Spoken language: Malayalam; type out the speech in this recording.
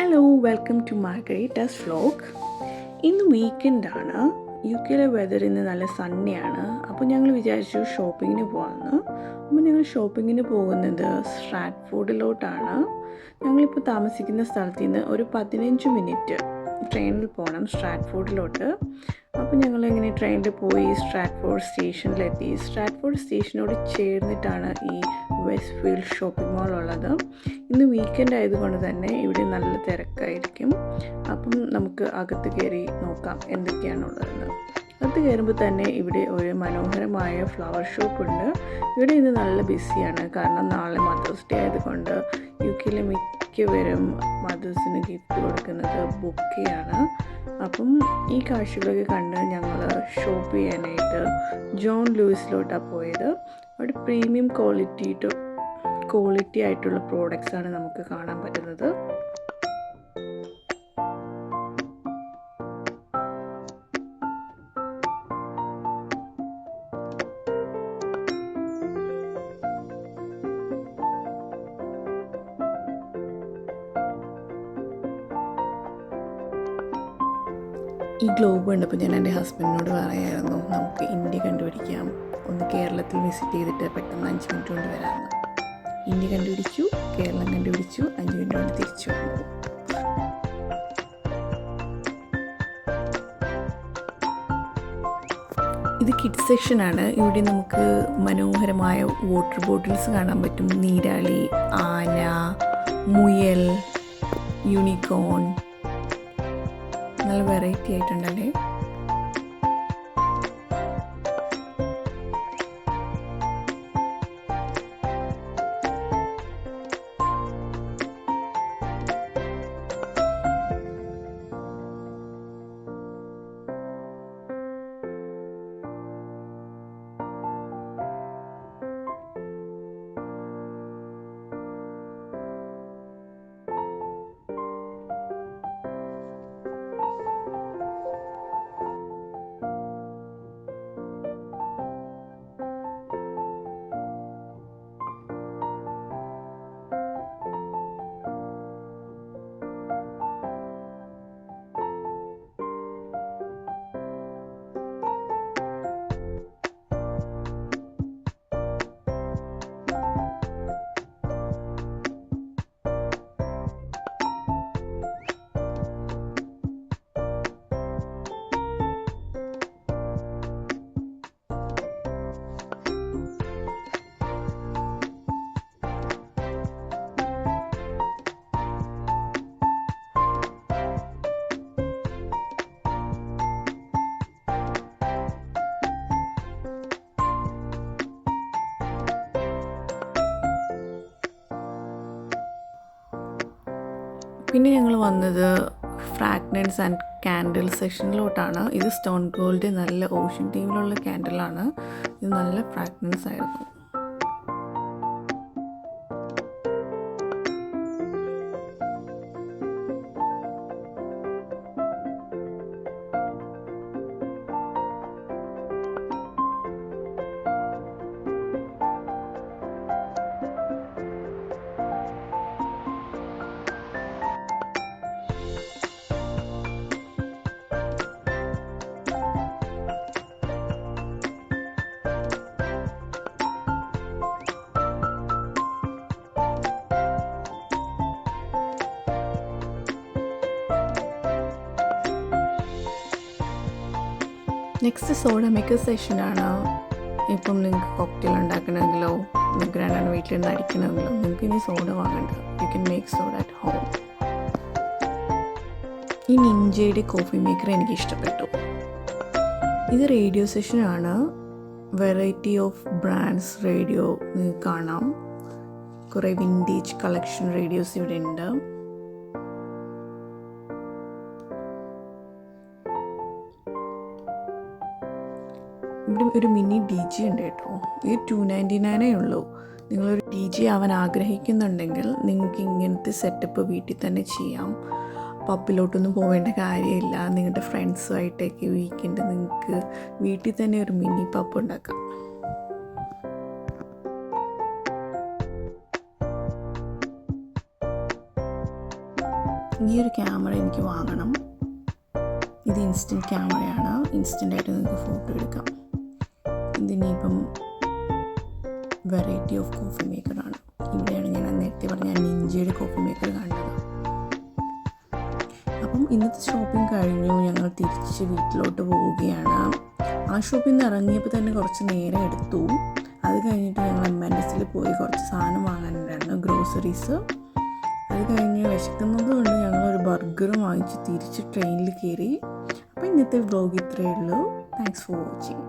Hello welcome to Margarita's vlog. ഇന്ന് വീക്കെൻഡാണ്. യു കെയിലെ വെതർ ഇന്ന് നല്ല സണ്ണിയാണ്. അപ്പോൾ ഞങ്ങൾ വിചാരിച്ചു ഷോപ്പിങ്ങിന് പോകാമെന്ന്. അപ്പോൾ ഞങ്ങൾ ഷോപ്പിങ്ങിന് പോകുന്നത് സ്ട്രാറ്റ്ഫോർഡിലോട്ടാണ്. ഞങ്ങളിപ്പോൾ താമസിക്കുന്ന സ്ഥലത്ത് നിന്ന് ഒരു 15 മിനിറ്റ് ട്രെയിനിൽ പോകണം സ്ട്രാറ്റ്ഫോർഡിലോട്ട്. അപ്പോൾ ഞങ്ങളിങ്ങനെ ട്രെയിനിൽ പോയി സ്ട്രാറ്റ്ഫോർഡ് സ്റ്റേഷനിലെത്തി. സ്ട്രാറ്റ്ഫോർഡ് സ്റ്റേഷനോട് ചേർന്നിട്ടാണ് ഈ വെസ്റ്റ് ഫീൽഡ് ഷോപ്പിംഗ് മാൾ ഉള്ളത്. ഇന്ന് വീക്കെൻഡ് ആയതുകൊണ്ട് തന്നെ ഇവിടെ നല്ല തിരക്കായിരിക്കും. അപ്പം നമുക്ക് അകത്ത് കയറി നോക്കാം എന്തൊക്കെയാണുള്ളതെന്ന്. അകത്ത് കയറുമ്പോൾ തന്നെ ഇവിടെ ഒരു മനോഹരമായ ഫ്ലവർ ഷോപ്പുണ്ട്. ഇവിടെ ഇന്ന് നല്ല ബിസിയാണ്, കാരണം നാളെ മദേഴ്സ് ഡേ ആയതുകൊണ്ട് യു കെയിലെ മിക്കവരും മദേഴ്സിന് ഗിഫ്റ്റ് കൊടുക്കുന്നത് ബൊക്കെയാണ്. അപ്പം ഈ കാഴ്ചകളൊക്കെ കണ്ട് ഞങ്ങൾ ഷോപ്പ് ചെയ്യാനായിട്ട് ജോൺ ലൂയിസിലോട്ടാണ് പോയത്. അവിടെ പ്രീമിയം ക്വാളിറ്റി ആയിട്ടുള്ള പ്രോഡക്റ്റ്സാണ് നമുക്ക് കാണാൻ പറ്റുന്നത്. ഈ ഗ്ലോബ് കണ്ടപ്പോൾ ഞാൻ എൻ്റെ ഹസ്ബൻഡിനോട് പറയായിരുന്നു, നമുക്ക് ഇന്ത്യ കണ്ടുപിടിക്കാം, ഒന്ന് കേരളത്തിൽ വിസിറ്റ് ചെയ്തിട്ട് പെട്ടെന്ന് 5 മിനിറ്റ് കൊണ്ട് വരാമെന്ന്. ഇന്ത്യ കണ്ടുപിടിച്ചു, കേരളം കണ്ടുപിടിച്ചു, 5 മിനിറ്റ് കൊണ്ട് തിരിച്ചു വന്നു. ഇത് കിഡ്സ് സെക്ഷനാണ്. ഇവിടെ നമുക്ക് മനോഹരമായ വാട്ടർ ബോട്ടിൽസ് കാണാൻ പറ്റും. നീരാളി, ആന, മുയൽ, യൂണിക്കോൺ, നല്ല വെറൈറ്റി ആയിട്ടുണ്ടല്ലേ. പിന്നെ ഞങ്ങൾ വന്നത് ഫ്രാഗ്രൻസ് ആൻഡ് കാൻഡിൽ സെക്ഷനിലോട്ടാണ്. ഇത് സ്റ്റോൺ ഗോൾഡ് നല്ല ഓഷ്യൻ തീമിലുള്ള കാൻഡിലാണ്. ഇത് നല്ല ഫ്രാഗ്രൻസ് ആയിരുന്നു. നെക്സ്റ്റ് സോഡ മേക്കർ സെഷനാണ്. ഇപ്പം നിങ്ങൾക്ക് കോക്ടെയിൽ ഉണ്ടാക്കണമെങ്കിലോ നിങ്ങൾക്ക് രണ്ടാണ് വീട്ടിലിരുന്ന് അടിക്കണമെങ്കിലോ നിങ്ങൾക്ക് ഇനി സോഡ വാങ്ങണ്ട. You can make soda at home. ഈ നിഞ്ചയുടെ കോഫി മേക്കർ എനിക്ക് ഇഷ്ടപ്പെട്ടു. ഇത് റേഡിയോ സെഷനാണ്. വെറൈറ്റി ഓഫ് ബ്രാൻഡ്സ് റേഡിയോ നിങ്ങൾക്ക് കാണാം. കുറേ വിൻറ്റേജ് കളക്ഷൻ റേഡിയോസ് ഇവിടെ ഉണ്ട്. ഇവിടെ ഒരു മിനി DJ ഉണ്ട് കേട്ടോ. ഇത് 299 ഉള്ളൂ. നിങ്ങളൊരു DJ ആവാൻ ആഗ്രഹിക്കുന്നുണ്ടെങ്കിൽ നിങ്ങൾക്ക് ഇങ്ങനത്തെ സെറ്റപ്പ് വീട്ടിൽ തന്നെ ചെയ്യാം. പബ്ബിലോട്ടൊന്നും പോവേണ്ട കാര്യമില്ല. നിങ്ങളുടെ ഫ്രണ്ട്സുമായിട്ടൊക്കെ വീക്കെൻഡ് നിങ്ങൾക്ക് വീട്ടിൽ തന്നെ ഒരു മിനി പബ് ഉണ്ടാക്കാം. ഈ ഒരു ക്യാമറ എനിക്ക് വാങ്ങണം. ഇത് ഇൻസ്റ്റൻറ്റ് ക്യാമറയാണ്, ഇൻസ്റ്റൻ്റായിട്ട് നിങ്ങൾക്ക് ഫോട്ടോ എടുക്കാം. ഇതിനിപ്പം വെറൈറ്റി ഓഫ് കോഫി മേക്കറാണ്. ഇവിടെയാണ് ഞാൻ നേരത്തെ പറഞ്ഞ നിഞ്ചയുടെ കോഫി മേക്കർ കണ്ടത്. അപ്പം ഇന്നത്തെ ഷോപ്പിംഗ് കഴിഞ്ഞു, ഞങ്ങൾ തിരിച്ച് വീട്ടിലോട്ട് പോവുകയാണ്. ആ ഷോപ്പിൽ നിന്ന് ഇറങ്ങിയപ്പോൾ തന്നെ കുറച്ച് നേരം എടുത്തു. അത് കഴിഞ്ഞിട്ട് ഞങ്ങൾ എം&എസിൽ പോയി കുറച്ച് സാധനം വാങ്ങാനുണ്ടായിരുന്നു, ഗ്രോസറീസ്. അത് കഴിഞ്ഞ് വിശക്കുന്നത് കൊണ്ട് ഞങ്ങളൊരു ബർഗറും വാങ്ങിച്ച് തിരിച്ച് ട്രെയിനിൽ കയറി. അപ്പോൾ ഇന്നത്തെ വ്ലോഗ് ഇത്രയേ ഉള്ളൂ. Thanks for watching.